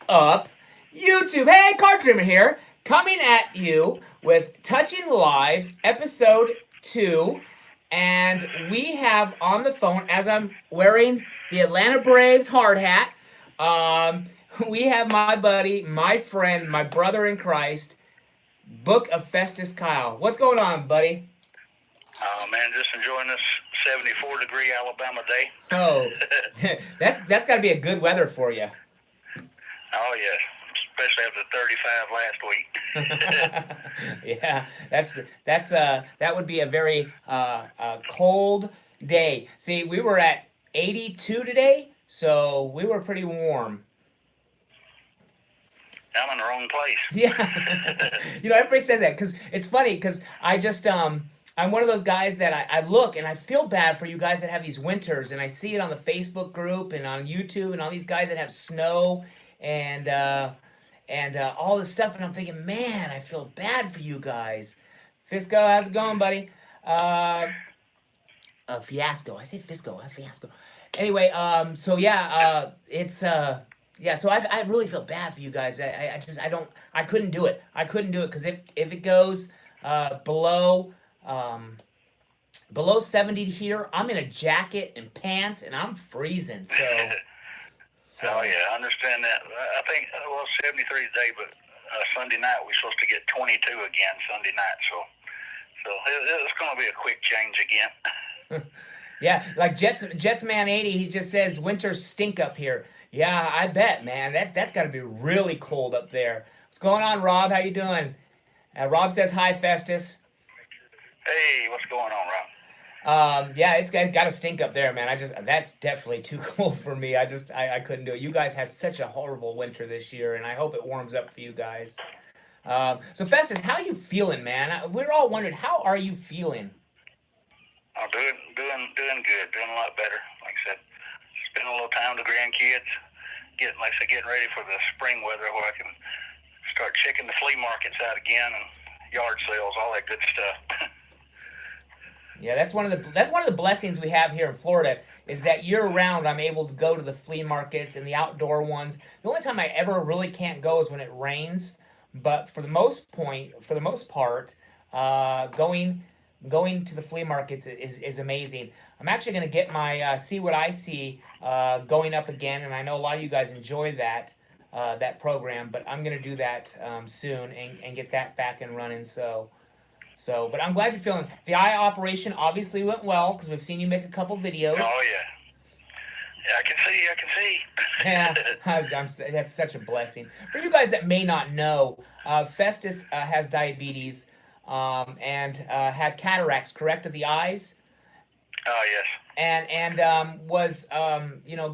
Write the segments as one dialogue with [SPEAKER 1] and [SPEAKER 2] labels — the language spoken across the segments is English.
[SPEAKER 1] up, YouTube? Hey, Card Dreamer here, coming at you with Touching Lives, episode 2. And we have on the phone, as I'm wearing the Atlanta Braves hard hat, um, we have my buddy, my friend, my brother in Christ, Book of Festus Kyle. What's going on, buddy?
[SPEAKER 2] Oh man, just enjoying this 74-degree Alabama day.
[SPEAKER 1] Oh, that's got to be a good weather for you.
[SPEAKER 2] Oh yes, especially after 35 last week.
[SPEAKER 1] Yeah, that would be a very cold day. See, we were at 82 today, so we were pretty warm.
[SPEAKER 2] I'm in the wrong place.
[SPEAKER 1] Yeah, everybody says that because it's funny because I'm one of those guys that I look and I feel bad for you guys that have these winters, and I see it on the Facebook group and on YouTube and all these guys that have snow and all this stuff, and I'm thinking, man, I feel bad for you guys. Fisco, how's it going, buddy? Fiasco. I say Fisco, Fiasco. Anyway, so yeah, it's yeah. So I really feel bad for you guys. I couldn't do it. I couldn't do it because if it goes below below 70 here, I'm in a jacket and pants and I'm freezing.
[SPEAKER 2] Oh yeah, I understand that. I think 73 today, but Sunday night we're supposed to get 22 again Sunday night. So it's going to be a quick change again.
[SPEAKER 1] Yeah, like Jets Man 80, he just says winters stink up here. Yeah, I bet, man. That's got to be really cold up there. What's going on, Rob? How you doing? Rob says hi, Festus.
[SPEAKER 2] Hey, what's going on, Rob?
[SPEAKER 1] Yeah, it's got to stink up there, man. That's definitely too cold for me. I couldn't do it. You guys had such a horrible winter this year, and I hope it warms up for you guys. So Festus, how you feeling, man? We're all wondering, how are you feeling?
[SPEAKER 2] I'm doing good, doing a lot better. Like I said, spending a little time with the grandkids, getting ready for the spring weather where I can start checking the flea markets out again and yard sales, all that good stuff.
[SPEAKER 1] Yeah, that's one of the blessings we have here in Florida is that year round I'm able to go to the flea markets and the outdoor ones. The only time I ever really can't go is when it rains, but for the most part, going to the flea markets is amazing. I'm actually going to get my see what I see going up again, and I know a lot of you guys enjoy that program, but I'm going to do that soon and get that back and running. But I'm glad you're feeling. The eye operation obviously went well because we've seen you make a couple videos.
[SPEAKER 2] Oh yeah, yeah, I can see.
[SPEAKER 1] Yeah, that's such a blessing. For you guys that may not know, Festus has diabetes and had cataracts, correct, of the eyes,
[SPEAKER 2] Oh yes.
[SPEAKER 1] and was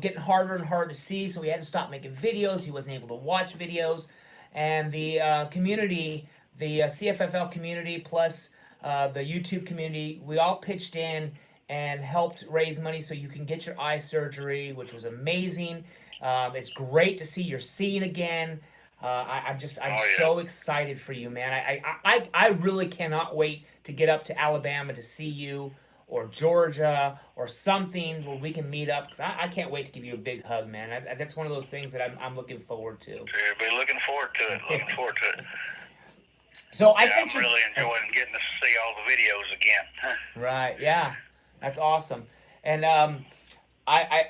[SPEAKER 1] getting harder and harder to see, so he had to stop making videos. He wasn't able to watch videos, and the community, the CFFL community, plus the YouTube community, we all pitched in and helped raise money so you can get your eye surgery, which was amazing. It's great to see you're seeing again. I'm
[SPEAKER 2] Oh yeah.
[SPEAKER 1] so excited for you, man. I really cannot wait to get up to Alabama to see you, or Georgia, or something where we can meet up. Because I can't wait to give you a big hug, man. That's one of those things that I'm looking forward to.
[SPEAKER 2] So be looking forward to it. Looking forward to it.
[SPEAKER 1] So I
[SPEAKER 2] Yeah,
[SPEAKER 1] sent
[SPEAKER 2] I'm
[SPEAKER 1] you.
[SPEAKER 2] really enjoying getting to see all the videos again.
[SPEAKER 1] Right, yeah, that's awesome. And I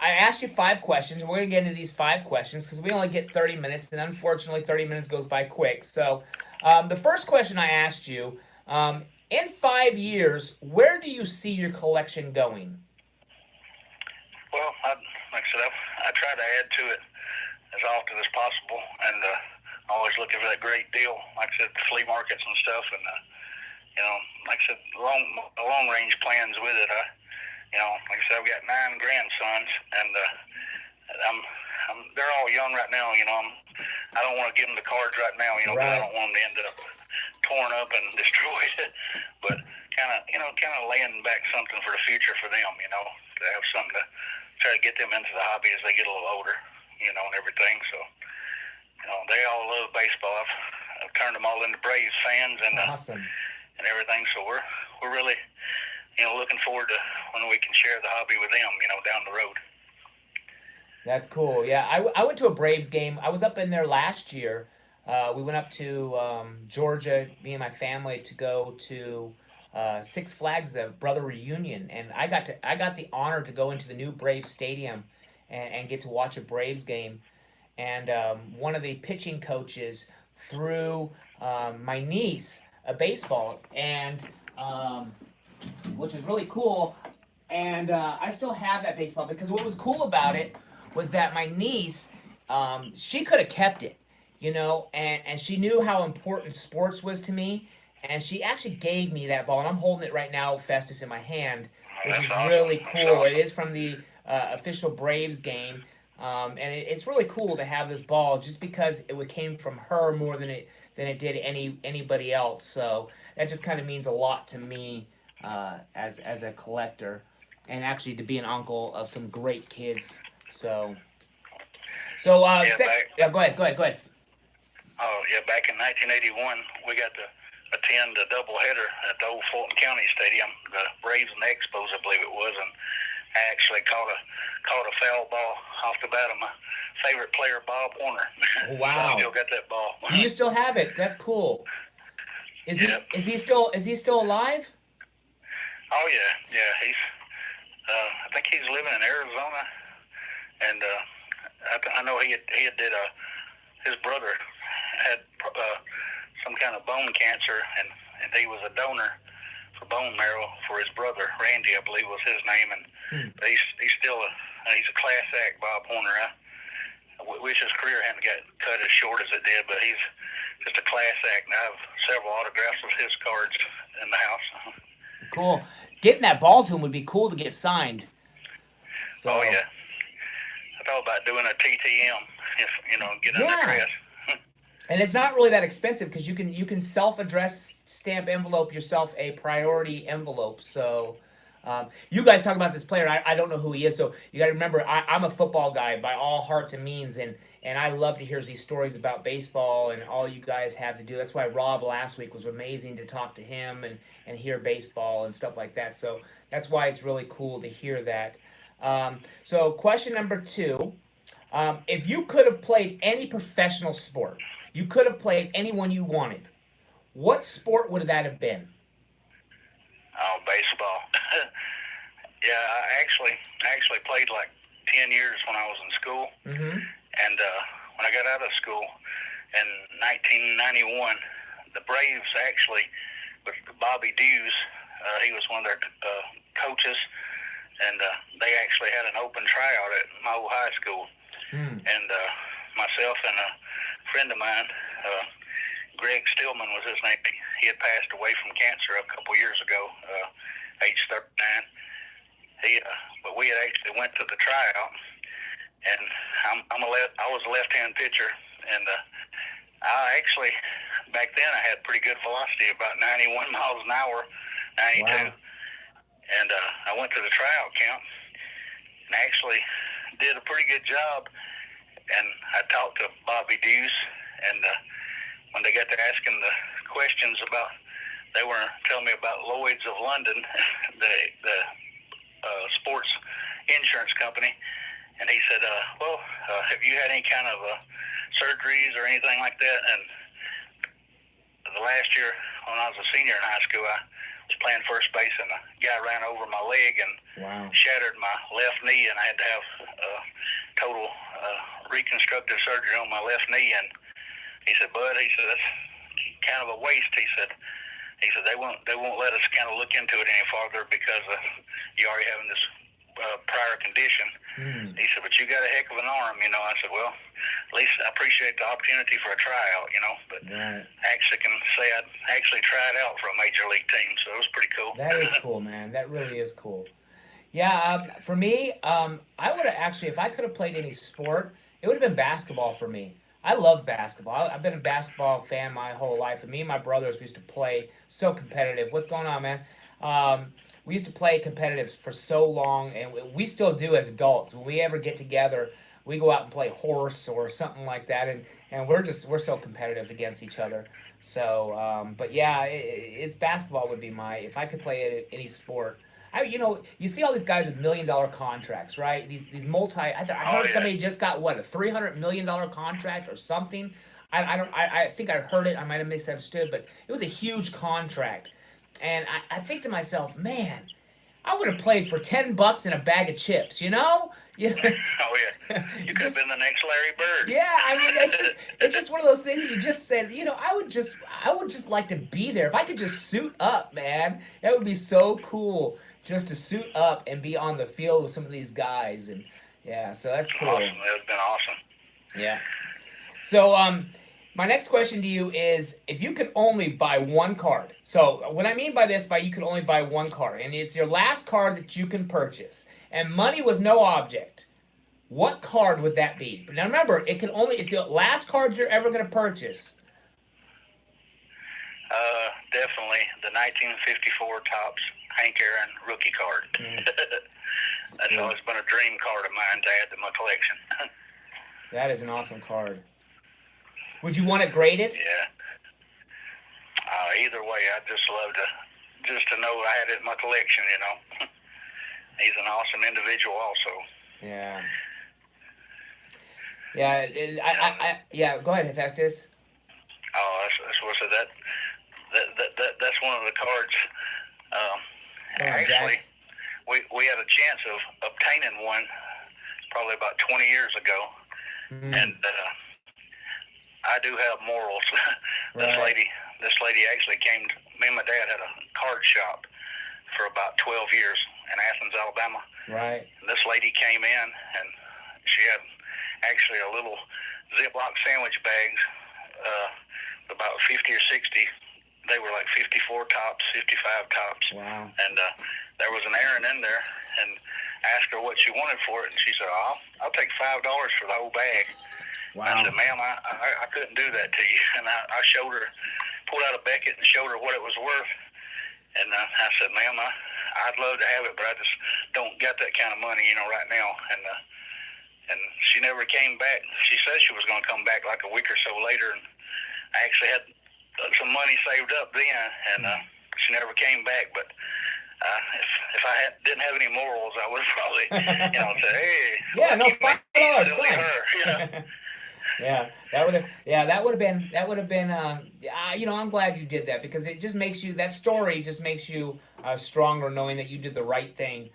[SPEAKER 1] asked you 5 questions. We're gonna get into these 5 questions because we only get 30 minutes, and unfortunately, 30 minutes goes by quick. So, the first question I asked you, in 5 years, where do you see your collection going?
[SPEAKER 2] Well, like I said, I try to add to it as often as possible, and always looking for that great deal. Like I said, flea markets and stuff, and like I said, long range plans with it. Like I said, I've got 9 grandsons, and they're all young right now. I don't want to give them the cards right now. Because I
[SPEAKER 1] Right.
[SPEAKER 2] don't want them to end up torn up and destroyed. But kind of laying back something for the future for them. To have something to try to get them into the hobby as they get a little older. And everything. So they all love baseball. I've turned them all into Braves fans
[SPEAKER 1] Awesome.
[SPEAKER 2] and everything. So we're really looking forward to when we can share the hobby with them. Down the road.
[SPEAKER 1] That's cool. Yeah, I went to a Braves game. I was up in there last year. We went up to Georgia, me and my family, to go to Six Flags, the brother reunion, and I got the honor to go into the new Braves stadium and get to watch a Braves game. And one of the pitching coaches threw my niece a baseball, and which was really cool. And I still have that baseball because what was cool about it was that my niece, she could have kept it, you know, and she knew how important sports was to me. And she actually gave me that ball, and I'm holding it right now, Festus, in my hand, which
[SPEAKER 2] That's
[SPEAKER 1] is
[SPEAKER 2] awesome.
[SPEAKER 1] really
[SPEAKER 2] That's
[SPEAKER 1] cool. It
[SPEAKER 2] awesome.
[SPEAKER 1] is from the official Braves game, and it's really cool to have this ball just because came from her more than it did anybody else. So that just kind of means a lot to me as a collector, and actually to be an uncle of some great kids.
[SPEAKER 2] Yeah,
[SPEAKER 1] Yeah, go ahead.
[SPEAKER 2] back in 1981, we got to attend a doubleheader at the old Fulton County Stadium, the Braves and Expos, I believe it was, and I actually caught a foul ball off the bat of my favorite player, Bob Warner.
[SPEAKER 1] Oh,
[SPEAKER 2] So I
[SPEAKER 1] wow.
[SPEAKER 2] still got that ball.
[SPEAKER 1] You still have it. That's cool.
[SPEAKER 2] Yep.
[SPEAKER 1] Is he still alive?
[SPEAKER 2] Oh yeah, yeah. He's. I think he's living in Arizona, and I know he had did his brother had some kind of bone cancer, and he was a donor for bone marrow for his brother Randy, I believe was his name, and but he's still he's a class act, Bob Horner. I wish his career hadn't got cut as short as it did, but he's just a class act, and I have several autographs of his cards in the house.
[SPEAKER 1] Cool. Getting that ball to him would be cool to get signed.
[SPEAKER 2] Oh
[SPEAKER 1] So
[SPEAKER 2] yeah, I thought about doing a TTM if get in their
[SPEAKER 1] yeah,
[SPEAKER 2] dress.
[SPEAKER 1] and it's not really that expensive because you can self-address stamp envelope yourself a priority envelope. So you guys talk about this player. I don't know who he is, so you got to remember I'm a football guy by all hearts and means, and I love to hear these stories about baseball and all you guys have to do. That's why Rob last week was amazing to talk to him and hear baseball and stuff like that. So that's why it's really cool to hear that. So question number two. If you could have played any professional sport, you could have played anyone you wanted. What sport would that have been?
[SPEAKER 2] Oh, baseball. Yeah, I actually played like 10 years when I was in school,
[SPEAKER 1] Mm-hmm.
[SPEAKER 2] and when I got out of school in 1991, the Braves actually, with Bobby Dews, he was one of their coaches, and they actually had an open tryout at my old high school,
[SPEAKER 1] Mm.
[SPEAKER 2] and myself and a friend of mine, Greg Stillman was his name. He had passed away from cancer a couple years ago, age 39. But we had actually went to the tryout, and I was a left-hand pitcher, and I actually back then I had pretty good velocity, about 91 miles an hour, 92,
[SPEAKER 1] Wow.
[SPEAKER 2] and I went to the tryout camp and actually did a pretty good job. And I talked to Bobby Dews, and when they got to asking the questions about, they were telling me about Lloyd's of London, the sports insurance company, and he said, have you had any kind of surgeries or anything like that? And the last year when I was a senior in high school, I was playing first base, and a guy ran over my leg and
[SPEAKER 1] Wow.
[SPEAKER 2] shattered my left knee, and I had to have total reconstructive surgery on my left knee. And he said, "Bud," he said, "that's kind of a waste." He said they won't let us kind of look into it any farther because you already having this prior condition.
[SPEAKER 1] Mm.
[SPEAKER 2] He said, "But you got a heck of an arm, you know." I said, "Well, at least I appreciate the opportunity for a tryout, you know." But
[SPEAKER 1] Right.
[SPEAKER 2] I actually can say I actually tried out for a major league team, so it was pretty cool.
[SPEAKER 1] That is cool, man. That really is cool. Yeah, for me, I would have actually, if I could have played any sport, it would have been basketball for me. I love basketball. I've been a basketball fan my whole life, and me and my brothers we used to play so competitive. What's going on, man? We used to play competitive for so long, and we still do as adults. When we ever get together, we go out and play horse or something like that, and we're so competitive against each other. So, but yeah, it's basketball would be my if I could play any sport. You see all these guys with $1 million contracts, right? These multi. I
[SPEAKER 2] Oh
[SPEAKER 1] heard
[SPEAKER 2] yeah.
[SPEAKER 1] somebody just got what, a $300 million contract or something. I think I heard it. I might have misunderstood, but it was a huge contract, and I think to myself, man, I would have played for $10 and a bag of chips. You know,
[SPEAKER 2] Oh yeah. You could have
[SPEAKER 1] just
[SPEAKER 2] been the next Larry Bird.
[SPEAKER 1] yeah, I mean, it's just one of those things that you just said. I would just like to be there if I could just suit up, man. That would be so cool just to suit up and be on the field with some of these guys, and yeah, so that's cool.
[SPEAKER 2] Awesome. That would have been awesome.
[SPEAKER 1] Yeah. So my next question to you is, if you could only buy one card. So what I mean by this, by you could only buy one card, and it's your last card that you can purchase, and money was no object. What card would that be? But now remember, it's the last card you're ever going to purchase.
[SPEAKER 2] Definitely the 1954 Topps Hank Aaron rookie card. That's
[SPEAKER 1] cool.
[SPEAKER 2] always been a dream card of mine to add to my collection.
[SPEAKER 1] That is an awesome card. Would you want it graded?
[SPEAKER 2] Yeah. Either way, I'd just love to know I had it in my collection. He's an awesome individual, also.
[SPEAKER 1] Yeah. Yeah. Go ahead, Hephaestus.
[SPEAKER 2] Oh, that's one of the cards. Actually,
[SPEAKER 1] Jack.
[SPEAKER 2] we had a chance of obtaining one probably about 20 years ago, and I do have morals. This
[SPEAKER 1] Right.
[SPEAKER 2] lady actually came. Me and my dad had a card shop for about 12 years in Athens, Alabama.
[SPEAKER 1] Right.
[SPEAKER 2] And this lady came in, and she had actually a little Ziploc sandwich bags, about 50 or 60. They were like 54 tops, 55 tops.
[SPEAKER 1] Wow.
[SPEAKER 2] And there was an Aaron in there, and asked her what she wanted for it, and she said, I'll take $5 for the whole bag.
[SPEAKER 1] Wow.
[SPEAKER 2] I said, ma'am, I couldn't do that to you. And I showed her, pulled out a Beckett and showed her what it was worth. And I said, ma'am, I'd love to have it, but I just don't got that kind of money, right now. And she never came back. She said she was going to come back like a week or so later, and I actually had some money saved up then, and she never came back. But if I didn't have any morals, I would probably, say, hey,
[SPEAKER 1] yeah, no, $5,
[SPEAKER 2] silly
[SPEAKER 1] fine.
[SPEAKER 2] her,
[SPEAKER 1] Yeah, that would have been. I'm glad you did that, because it just makes you, that story just makes you stronger, knowing that you did the right thing.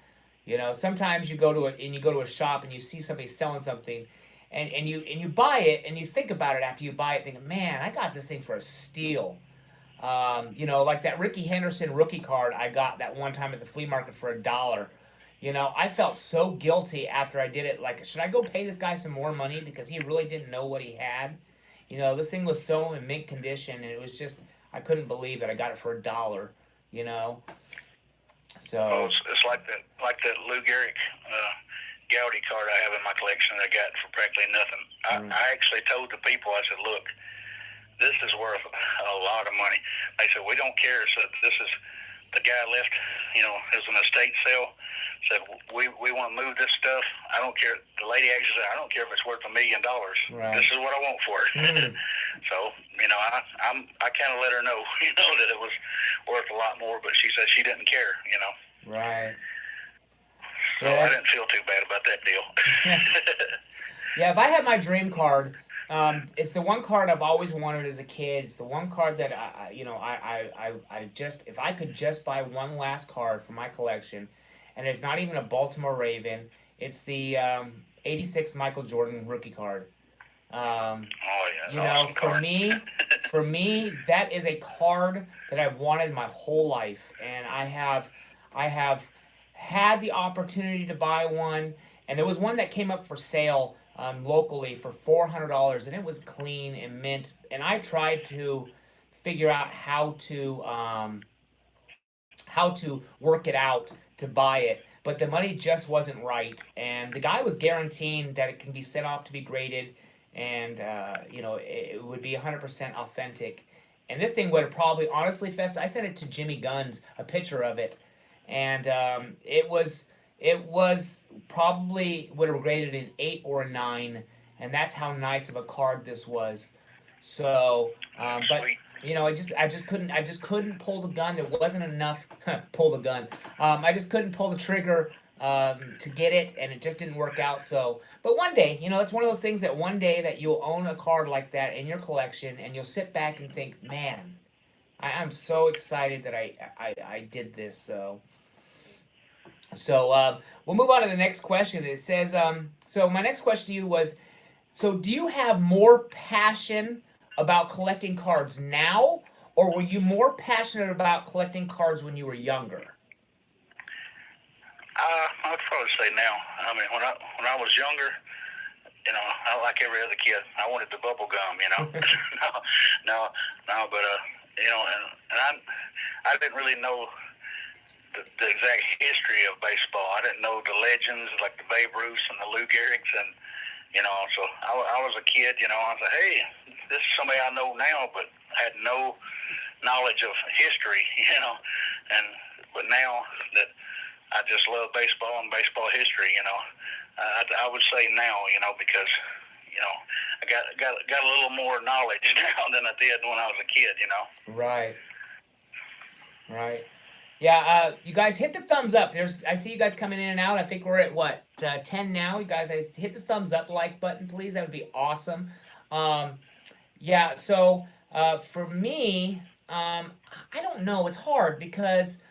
[SPEAKER 1] Sometimes you go to a shop and you see somebody selling something, and you buy it, and you think about it after you buy it, thinking, man, I got this thing for a steal. Like that Ricky Henderson rookie card I got that one time at the flea market for $1. I felt so guilty after I did it. Like, should I go pay this guy some more money because he really didn't know what he had? This thing was so in mint condition, and it was just, I couldn't believe that I got it for $1. So.
[SPEAKER 2] Oh, it's like that Lou Gehrig Gowdy card I have in my collection that I got for practically nothing. I actually told the people, I said, look, this is worth a lot of money. They said, we don't care. So this is, the guy left, it was an estate sale. Said, we want to move this stuff. I don't care. The lady actually said, I don't care if it's worth $1 million.
[SPEAKER 1] Right.
[SPEAKER 2] This is what I want for it. So, I kind of let her know, that it was worth a lot more, but she said she didn't care,
[SPEAKER 1] Right.
[SPEAKER 2] So I didn't feel too bad about that deal.
[SPEAKER 1] Yeah, if I had my dream card, it's the one card I've always wanted as a kid. It's the one card that I just, if I could just buy one last card for my collection, and it's not even a Baltimore Raven, it's the 86 Michael Jordan rookie card.
[SPEAKER 2] Awesome card.
[SPEAKER 1] For me, that is a card that I've wanted my whole life, and I have had the opportunity to buy one, and there was one that came up for sale locally for $400, and it was clean and mint, and I tried to figure out how to work it out to buy it, but the money just wasn't right, and the guy was guaranteeing that it can be sent off to be graded, and it would be 100% authentic. And this thing would have probably, honestly, Fest, I sent it to Jimmy Guns, a picture of it, and it was probably would have graded an 8 or a 9, and that's how nice of a card this was. So, but
[SPEAKER 2] Sweet.
[SPEAKER 1] I just couldn't pull the gun. There wasn't enough pull the gun. I just couldn't pull the trigger to get it, and it just didn't work out. So, but one day, it's one of those things that one day that you'll own a card like that in your collection, and you'll sit back and think, man, I'm so excited that I did this. So we'll move on to the next question. It says, so my next question to you was, so do you have more passion about collecting cards now, or were you more passionate about collecting cards when you were younger?
[SPEAKER 2] I'd probably say now. I mean, when I was younger, I like every other kid. I wanted the bubble gum, no, no, no. But I didn't really know the exact history of baseball. I didn't know the legends like the Babe Ruths and the Lou Gehrig's, and so I was a kid. I was like, hey, this is somebody I know now, but had no knowledge of history, but now that I just love baseball and baseball history, I would say now, because I got a little more knowledge now than I did when I was a kid,
[SPEAKER 1] Right. Right. Yeah, you guys hit the thumbs up. I see you guys coming in and out. I think we're at what 10 now. You guys, hit the thumbs up like button, please. That would be awesome. Yeah. So for me, I don't know. It's hard because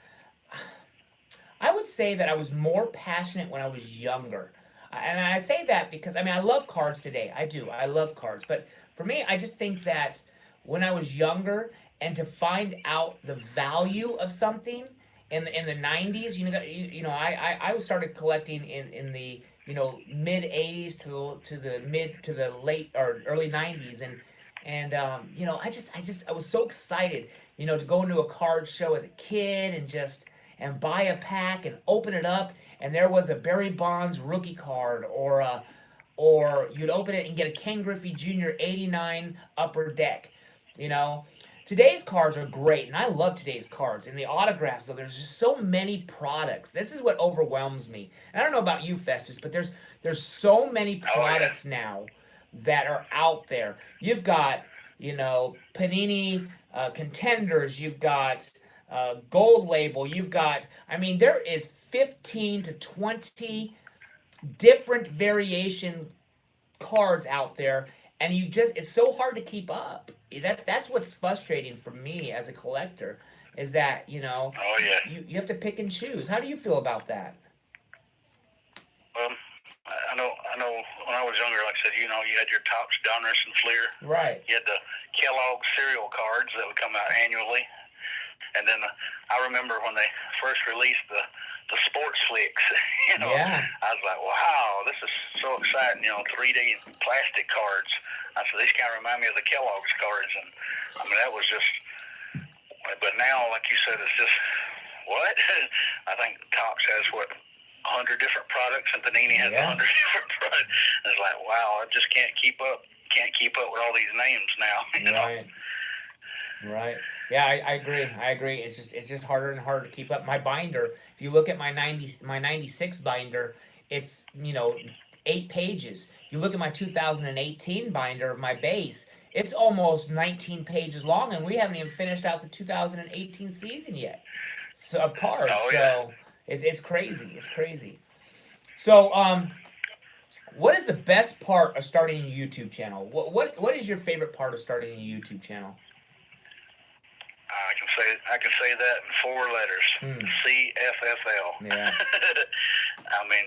[SPEAKER 1] I would say that I was more passionate when I was younger. And I say that because, I love cards today. I do. I love cards. But for me, I just think that when I was younger and to find out the value of something in the 90s, I started collecting in the, mid 80s to the late or early 90s, and I was so excited, to go into a card show as a kid and just and buy a pack and open it up, and there was a Barry Bonds rookie card, or you'd open it and get a Ken Griffey Jr. '89 Upper Deck. You know, today's cards are great, and I love today's cards and the autographs. Though there's just so many products. This is what overwhelms me. And I don't know about you, Festus, but there's so many products now that are out there. You've got Panini Contenders. You've got Gold Label. You've got, there is 15 to 20 different variation cards out there, and it's so hard to keep up. That's what's frustrating for me as a collector, is that
[SPEAKER 2] Oh yeah.
[SPEAKER 1] you have to pick and choose. How do you feel about that?
[SPEAKER 2] I know. When I was younger, like I said, you had your Topps, Donruss, and Fleer.
[SPEAKER 1] Right.
[SPEAKER 2] You had the Kellogg cereal cards that would come out annually, and then I remember when they first released the sports flicks.
[SPEAKER 1] Yeah.
[SPEAKER 2] I was like, wow, this is so exciting. 3D plastic cards. I said, these kind of remind me of the Kellogg's cards, and that was just. But now, like you said, it's just what I think Topps has 100 different products, and Panini has 100 different products. And it's like, wow, I just can't keep up. Can't keep up with all these names now.
[SPEAKER 1] Right. Right. Yeah, I agree. I agree. It's just harder and harder to keep up. My binder, if you look at my 96 binder, it's 8 pages. You look at my 2018 binder of my base, it's almost 19 pages long, and we haven't even finished out the 2018 season yet. So of cards.
[SPEAKER 2] Oh, yeah.
[SPEAKER 1] So it's crazy. It's crazy. So what is the best part of starting a YouTube channel? What is your favorite part of starting a YouTube channel?
[SPEAKER 2] I can say that in 4 letters. CFFL.
[SPEAKER 1] Yeah.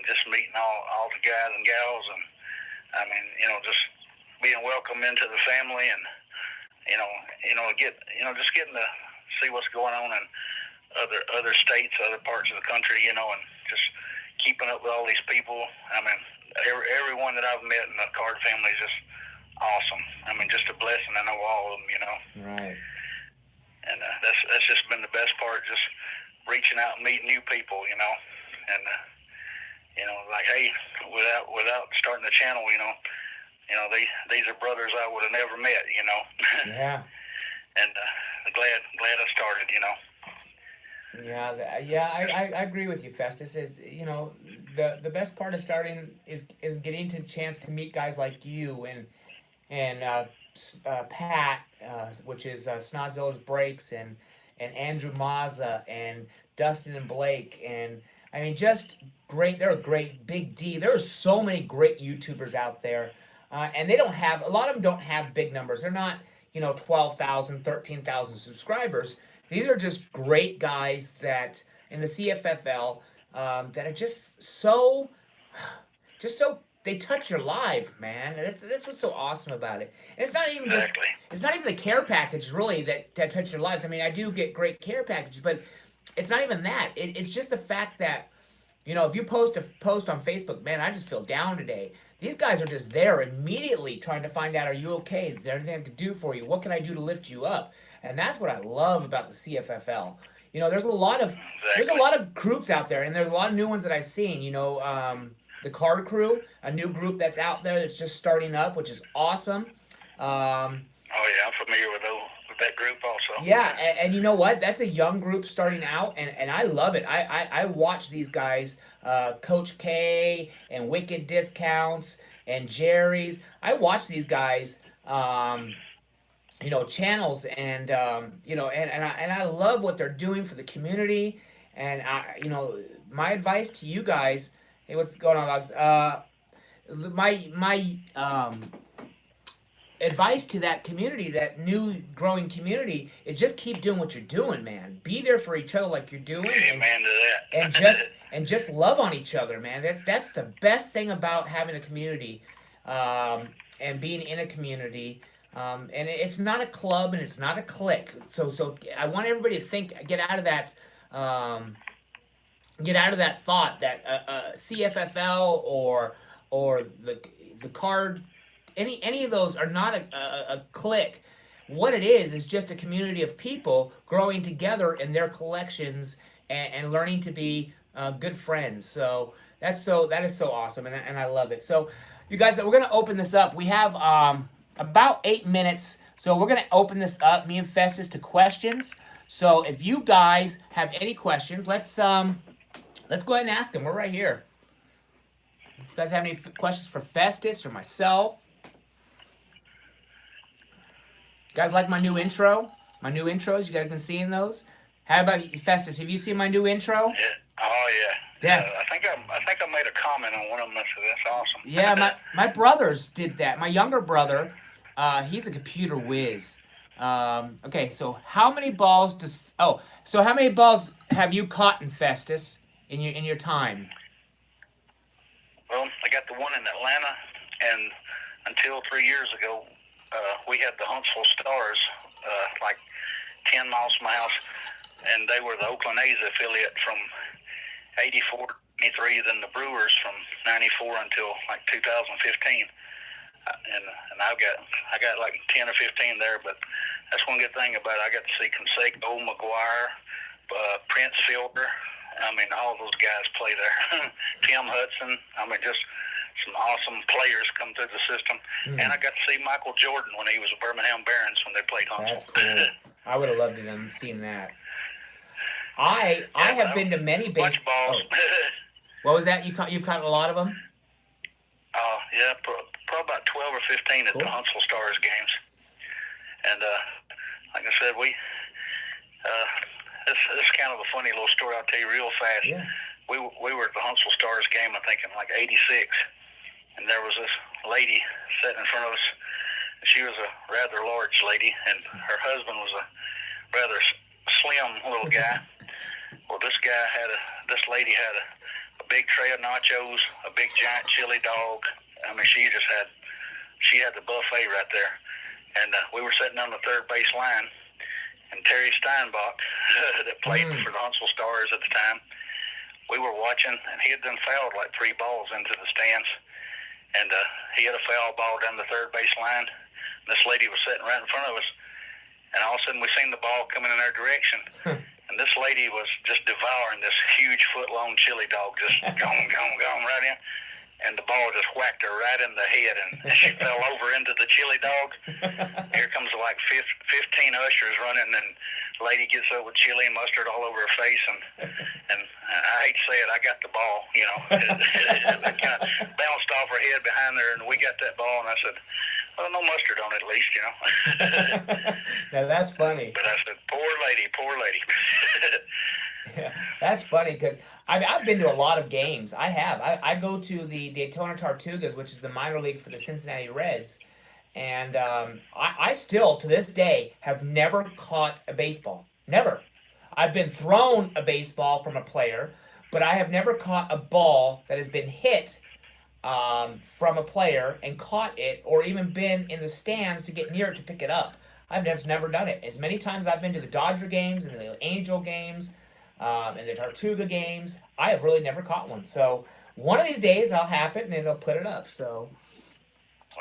[SPEAKER 2] Just meeting all the guys and gals, and just being welcome into the family, and just getting to see what's going on in other states, other parts of the country, and just keeping up with all these people. Everyone that I've met in the card family is just awesome. Just a blessing to know all of them.
[SPEAKER 1] Right.
[SPEAKER 2] And that's just been the best part, just reaching out and meeting new people, and like, hey, without starting the channel, these are brothers I would have never met,
[SPEAKER 1] Yeah.
[SPEAKER 2] And glad I started,
[SPEAKER 1] Yeah, I agree with you, Festus. Is the best part of starting is getting to chance to meet guys like you, and Pat, which is Snodzilla's Breaks, and Andrew Mazza and Dustin and Blake, and I mean just great. They're a great Big D. There are so many great YouTubers out there, and they don't have a lot of them don't have big numbers. They're not 12,000, 13,000 subscribers. These are just great guys that in the CFFL that are just so they touch your life, man. And that's what's so awesome about it. And it's not even just
[SPEAKER 2] Exactly.
[SPEAKER 1] it's not even the care package really that touch your lives. I mean, I do get great care packages, but it's not even that. It's just the fact that if you post a post on Facebook, man, I just feel down today. These guys are just there immediately trying to find out, are you okay? Is there anything I can do for you? What can I do to lift you up? And that's what I love about the CFFL. There's a lot of groups out there, and there's a lot of new ones that I've seen. The Card Crew, a new group that's out there that's just starting up, which is awesome. Um,
[SPEAKER 2] Oh yeah, I'm familiar with that group also.
[SPEAKER 1] yeah, and you know what? That's a young group starting out, and I love it. I watch these guys, Coach K and Wicked Discounts and Jerry's. I watch these guys, channels, and I love what they're doing for the community. And my advice to you guys. Hey, what's going on, Boggs? My advice to that community, that new growing community, is just keep doing what you're doing, man. Be there for each other like you're doing,
[SPEAKER 2] Amen to that.
[SPEAKER 1] and just love on each other, man. That's the best thing about having a community, and being in a community. And it's not a club and it's not a clique. So I want everybody to get out of that. Get out of that thought that CFFL or the card, any of those are not a clique. What it is just a community of people growing together in their collections, and learning to be good friends. So that is so awesome, and I love it. So you guys, we're gonna open this up. We have about 8 minutes, so we're gonna open this up, me and Festus, to questions. So if you guys have any questions, let's go ahead and ask them. We're right here. If you guys have any questions for Festus or myself. You guys like my new intro? My new intros? You guys been seeing those? How about you, Festus? Have you seen my new intro?
[SPEAKER 2] Yeah. Oh yeah.
[SPEAKER 1] Yeah.
[SPEAKER 2] I think I made a comment on one of them. That's awesome.
[SPEAKER 1] Yeah, my brothers did that. My younger brother, he's a computer whiz. Okay, so how many balls have you caught in Festus in your time?
[SPEAKER 2] Well, I got the one in Atlanta, and until 3 years ago, we had the Huntsville Stars, like 10 miles from my house, and they were the Oakland A's affiliate from 84 93, then the Brewers from 94 until like 2015. And I got like 10 or 15 there, but that's one good thing about it. I got to see Canseco, McGuire, Prince Fielder. I mean, all those guys play there. Tim Hudson. I mean, just some awesome players come through the system. And I got to see Michael Jordan when he was with Birmingham Barons when they played Huntsville.
[SPEAKER 1] That's cool. I would have loved to have seen that. I have been to many
[SPEAKER 2] bunch of balls.
[SPEAKER 1] What was that? You've caught a lot of them?
[SPEAKER 2] Yeah, probably about 12 or 15 at the Huntsville Stars games. And like I said, this is kind of a funny little story I'll tell you real fast.
[SPEAKER 1] Yeah.
[SPEAKER 2] We were at the Huntsville Stars game, I think, in like 86. And there was this lady sitting in front of us. She was a rather large lady, and her husband was a rather slim little guy. Well, this lady had a big tray of nachos, a big giant chili dog. I mean, she had the buffet right there. And we were sitting on the third base line, and Terry Steinbach, that played for the Huntsville Stars at the time, we were watching, and he had been fouled like 3 balls into the stands. And he had a foul ball down the third base line. And this lady was sitting right in front of us. And all of a sudden, we seen the ball coming in our direction. And this lady was just devouring this huge foot-long chili dog, just going right in. And the ball just whacked her right in the head, and she fell over into the chili dog. Here comes like 15 ushers running, and the lady gets up with chili and mustard all over her face. And I hate to say it, I got the ball, It kind of bounced off her head behind her, and we got that ball, and I said, Well, no mustard on it, at least, you know.
[SPEAKER 1] Now that's funny.
[SPEAKER 2] But I said, poor lady, poor lady.
[SPEAKER 1] Yeah, that's funny because I've been to a lot of games. I have. I go to the Daytona Tortugas, which is the minor league for the Cincinnati Reds, and I still, to this day, have never caught a baseball. Never. I've been thrown a baseball from a player, but I have never caught a ball that has been hit from a player and caught it, or even been in the stands to get near it to pick it up. I've just never done it. As many times I've been to the Dodger games and the Angel games and the Tortuga games, I have really never caught one. So one of these days I'll happen and it'll put it up. So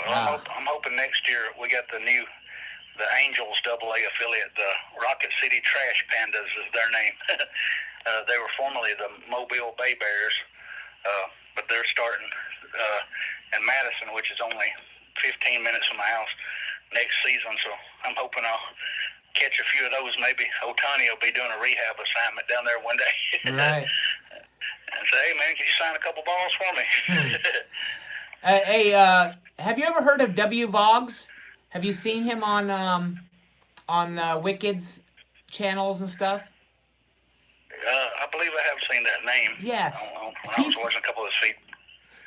[SPEAKER 2] well, I'm hoping next year we got the Angels AA affiliate, the Rocket City Trash Pandas is their name. They were formerly the Mobile Bay Bears, but they're starting in Madison, which is only 15 minutes from my house, next season. So I'm hoping I'll catch a few of those. Maybe Otani will be doing a rehab assignment down there one day.
[SPEAKER 1] right.
[SPEAKER 2] And say, hey man, can you sign a couple balls for me?
[SPEAKER 1] Hey, have you ever heard of Boggs? Have you seen him on Wicked's channels and stuff?
[SPEAKER 2] I believe I have seen that name.
[SPEAKER 1] Yeah.
[SPEAKER 2] When I was watching a couple of his feet.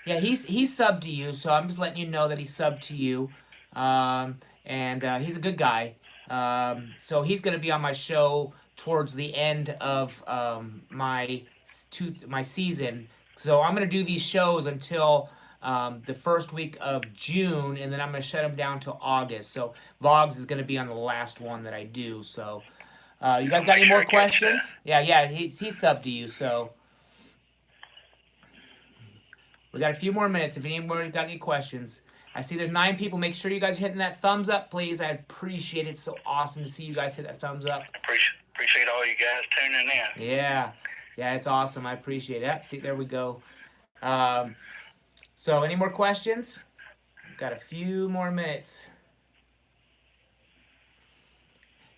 [SPEAKER 1] Yeah, he's subbed to you, so I'm just letting you know that he's subbed to you. And he's a good guy. So he's going to be on my show towards the end of my season. So I'm going to do these shows until the first week of June, and then I'm going to shut them down till August. So Boggs is going to be on the last one that I do. So you guys got any more questions? Yeah, he's subbed to you. So we got a few more minutes. If anyone got any questions. I see there's 9 people. Make sure you guys are hitting that thumbs up, please. I appreciate it. It's so awesome to see you guys hit that thumbs up.
[SPEAKER 2] Appreciate all you guys tuning in.
[SPEAKER 1] Yeah, it's awesome. I appreciate it. Yep, see, there we go. So, any more questions? We've got a few more minutes.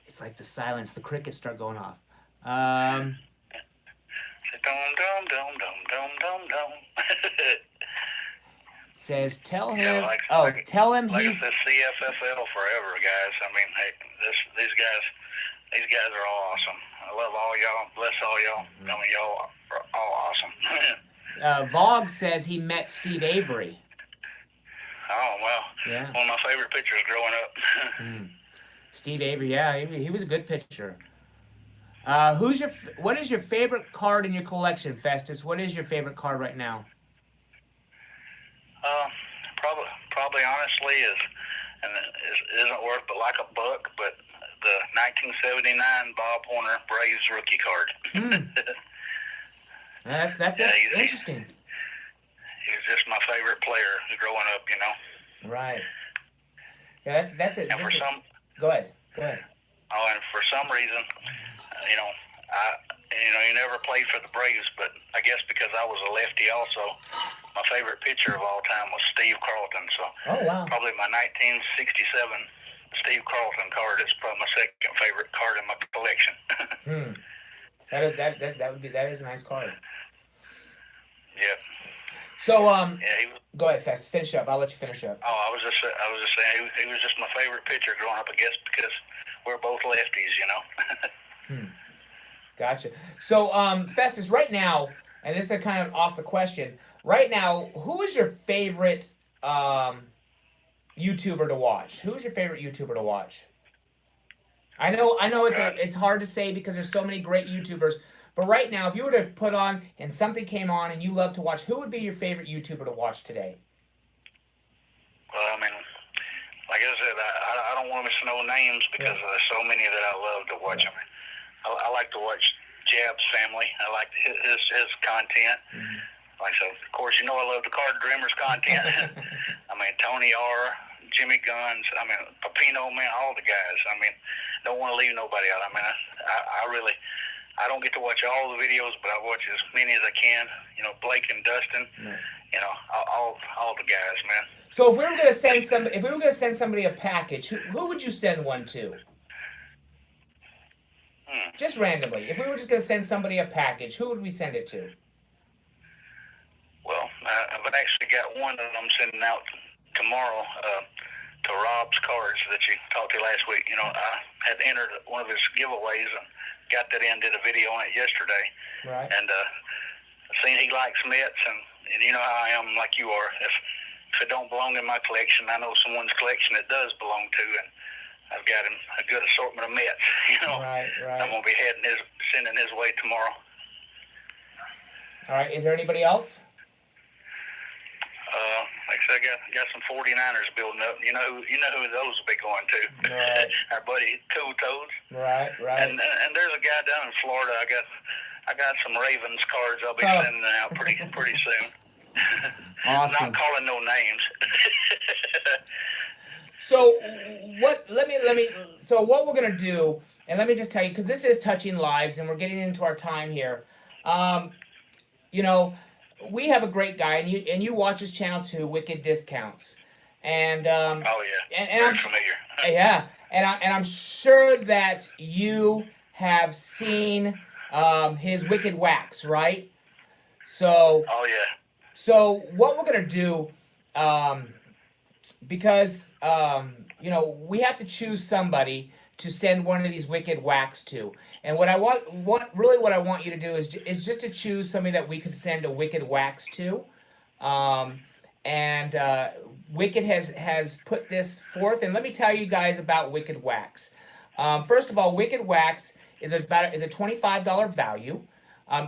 [SPEAKER 1] It's like the silence. The crickets start going off.
[SPEAKER 2] Dum dum dum dum dum dum dum.
[SPEAKER 1] Says, tell him.
[SPEAKER 2] Yeah,
[SPEAKER 1] tell him
[SPEAKER 2] like
[SPEAKER 1] he's.
[SPEAKER 2] the CFFL forever, guys. I mean, hey, these guys are all awesome. I love all y'all. Bless all y'all. I mean, y'all are all awesome.
[SPEAKER 1] Vog says he met Steve Avery.
[SPEAKER 2] Oh well.
[SPEAKER 1] Yeah.
[SPEAKER 2] One of my favorite pitchers growing up.
[SPEAKER 1] Steve Avery, yeah, he was a good pitcher. What is your favorite card in your collection, Festus? What is your favorite card right now?
[SPEAKER 2] Probably honestly isn't worth but like a buck, but the 1979 Bob Horner Braves rookie card.
[SPEAKER 1] That's interesting.
[SPEAKER 2] He was just my favorite player growing up, you know.
[SPEAKER 1] Right. Yeah, that's it. Go ahead.
[SPEAKER 2] Oh, and for some reason, he never played for the Braves, but I guess because I was a lefty also, my favorite pitcher of all time was Steve Carlton. So probably my 1967 Steve Carlton card is probably my second favorite card in my collection.
[SPEAKER 1] That is a nice card.
[SPEAKER 2] Yeah.
[SPEAKER 1] So go ahead, Fest. Finish up. I'll let you finish up.
[SPEAKER 2] Oh, I was just saying he was just my favorite pitcher growing up. I guess because we're both lefties, you know.
[SPEAKER 1] Gotcha. So Festus, right now, and this is kind of off the question. Right now, who is your favorite YouTuber to watch? Who's your favorite YouTuber to watch? I know it's hard to say because there's so many great YouTubers. But right now, if you were to put on and something came on and you love to watch, who would be your favorite YouTuber to watch today?
[SPEAKER 2] Well, I mean, like I said, I don't want to miss no names because there's so many that I love to watch. I mean, I like to watch Jab's family. I like his content. Like so, of course, I love the Card Dreamers content. I mean, Tony R, Jimmy Guns. I mean, Pepino, man, all the guys. I mean, don't want to leave nobody out. I mean, I don't get to watch all the videos, but I watch as many as I can. Blake and Dustin. All the guys, man.
[SPEAKER 1] So if we were going to send somebody a package, who would you send one to? Just randomly. If we were just going to send somebody a package, who would we send it to?
[SPEAKER 2] Well, I've actually got one that I'm sending out tomorrow. to Rob's cards that you talked to last week. You know, I had entered one of his giveaways and got that in, did a video on it yesterday.
[SPEAKER 1] Right.
[SPEAKER 2] And seen he likes Mets, and you know how I am, like you are. If it don't belong in my collection, I know someone's collection it does belong to, and I've got him a good assortment of Mets. You know,
[SPEAKER 1] right.
[SPEAKER 2] I'm gonna be sending his way tomorrow.
[SPEAKER 1] All right. Is there anybody else?
[SPEAKER 2] Like I said, I got some 49ers building up. You know who those will be going to.
[SPEAKER 1] Right.
[SPEAKER 2] Our buddy Cool Toads.
[SPEAKER 1] Right.
[SPEAKER 2] And there's a guy down in Florida. I got some Ravens cards I'll be sending out pretty soon.
[SPEAKER 1] Awesome.
[SPEAKER 2] Not calling no names.
[SPEAKER 1] So what we're gonna do, and let me just tell you, because this is touching lives, and we're getting into our time here. You know, we have a great guy, and you watch his channel too, Wicked Discounts, and
[SPEAKER 2] oh yeah,
[SPEAKER 1] and I'm
[SPEAKER 2] familiar.
[SPEAKER 1] Yeah, and I'm sure that you have seen his Wicked Wax, right? So.
[SPEAKER 2] Oh yeah.
[SPEAKER 1] So what we're gonna do, because you know, we have to choose somebody to send one of these Wicked Wax to, and what I want you to do is just to choose somebody that we could send a Wicked Wax to, and Wicked has put this forth, and let me tell you guys about Wicked Wax. First of all, Wicked Wax is a $25 value.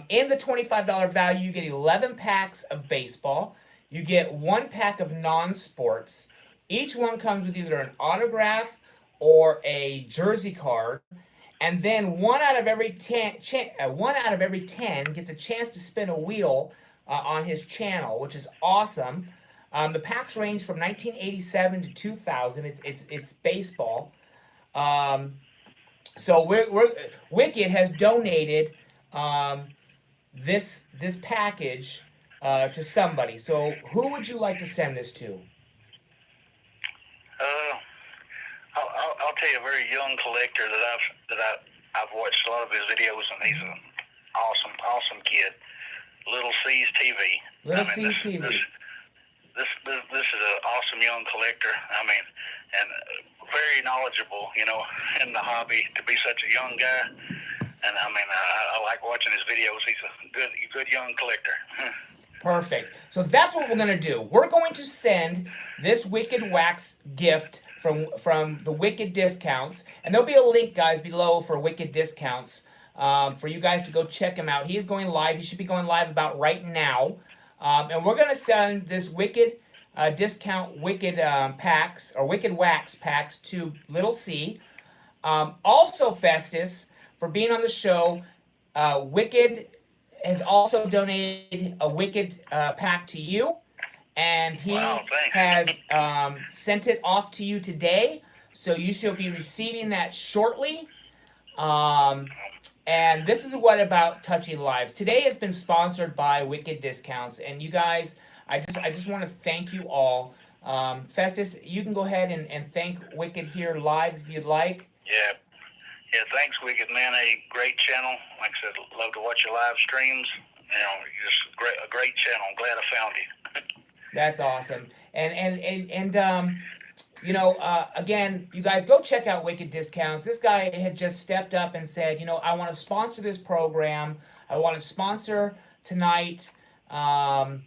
[SPEAKER 1] In the $25 value, you get 11 packs of baseball. You get 1 pack of non-sports. Each one comes with either an autograph or a jersey card. And then one out of every 10 gets a chance to spin a wheel on his channel, which is awesome. The packs range from 1987 to 2000. It's baseball. So Wicked has donated this package to somebody. So who would you like to send this to?
[SPEAKER 2] I'll tell you, a very young collector that I've watched a lot of his videos, and he's an awesome kid. Little C's TV.
[SPEAKER 1] C's TV.
[SPEAKER 2] This is an awesome young collector. I mean, and very knowledgeable, you know, in the hobby to be such a young guy. And I mean, I like watching his videos. He's a good young collector.
[SPEAKER 1] Perfect. So that's what we're going to do. We're going to send this Wicked Wax gift from the Wicked Discounts. And there'll be a link, guys, below for Wicked Discounts for you guys to go check him out. He is going live. He should be going live about right now. And we're going to send this Wicked discount Wicked packs, or Wicked Wax packs, to Little C. Also, Festus, for being on the show, Wicked has also donated a Wicked pack to you, and he has sent it off to you today, so you should be receiving that shortly. And this is what about touching lives. Today has been sponsored by Wicked Discounts, and you guys, I just want to thank you all. Festus, you can go ahead and thank Wicked here live if you'd like.
[SPEAKER 2] Yeah, thanks, Wicked, man. A great channel. Like I said, love to watch your live streams. You know, just a great channel. I'm glad I found you.
[SPEAKER 1] That's awesome. And you know, again, you guys go check out Wicked Discounts. This guy had just stepped up and said, you know, I want to sponsor this program. I want to sponsor tonight. And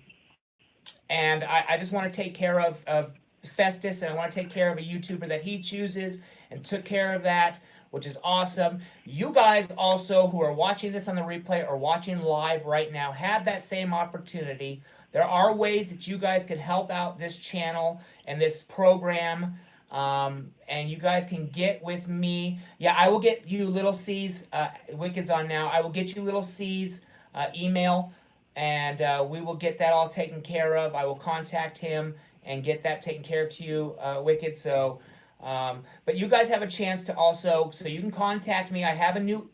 [SPEAKER 1] I just want to take care of Festus, and I want to take care of a YouTuber that he chooses, and took care of that, which is awesome. You guys also who are watching this on the replay or watching live right now have that same opportunity. There are ways that you guys can help out this channel and this program, and you guys can get with me. Yeah, I will get you Little C's, Wicked's on now. I will get you Little C's email, and we will get that all taken care of. I will contact him and get that taken care of to you, Wicked. So, but you guys have a chance to also, so you can contact me. I have a new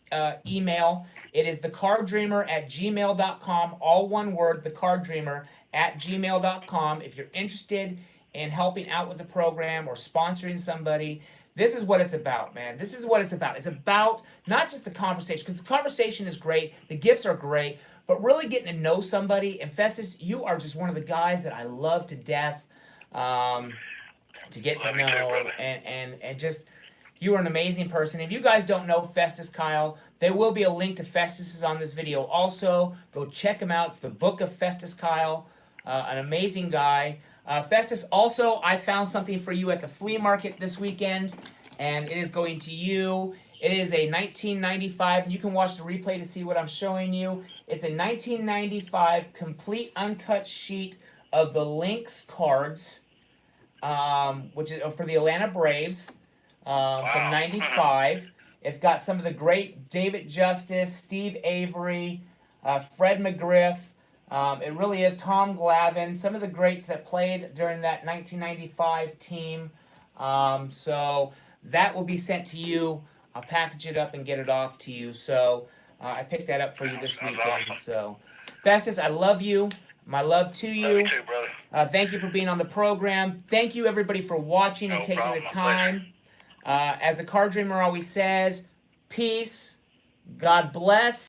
[SPEAKER 1] email. It is thecarddreamer@gmail.com, all one word, thecarddreamer@gmail.com. If you're interested in helping out with the program or sponsoring somebody, this is what it's about, man. This is what it's about. It's about not just the conversation, because the conversation is great, the gifts are great, but really getting to know somebody. And Festus, you are just one of the guys that I love to death. to get to
[SPEAKER 2] Love you too,
[SPEAKER 1] know,
[SPEAKER 2] brother.
[SPEAKER 1] and just, you are an amazing person. If you guys don't know Festus Kyle, there will be a link to Festus's on this video also. Go check him out. It's the Book of Festus Kyle, an amazing guy. Festus, also, I found something for you at the flea market this weekend, and it is going to you. It is a 1995, and you can watch the replay to see what I'm showing you. It's a 1995 complete uncut sheet of the Lynx cards, which is for the Atlanta Braves, from '95. It's got some of the great David Justice, Steve Avery, Fred McGriff. It really is Tom Glavine, some of the greats that played during that 1995 team. So that will be sent to you. I'll package it up and get it off to you. So I picked that up for you this weekend.
[SPEAKER 2] Awesome.
[SPEAKER 1] So Festus, I love you. My love to you.
[SPEAKER 2] Love you too, brother.
[SPEAKER 1] Thank you for being on the program. Thank you, everybody, for watching and
[SPEAKER 2] No
[SPEAKER 1] taking
[SPEAKER 2] problem.
[SPEAKER 1] the
[SPEAKER 2] My
[SPEAKER 1] time. As the Card Dreamer always says, peace, God bless.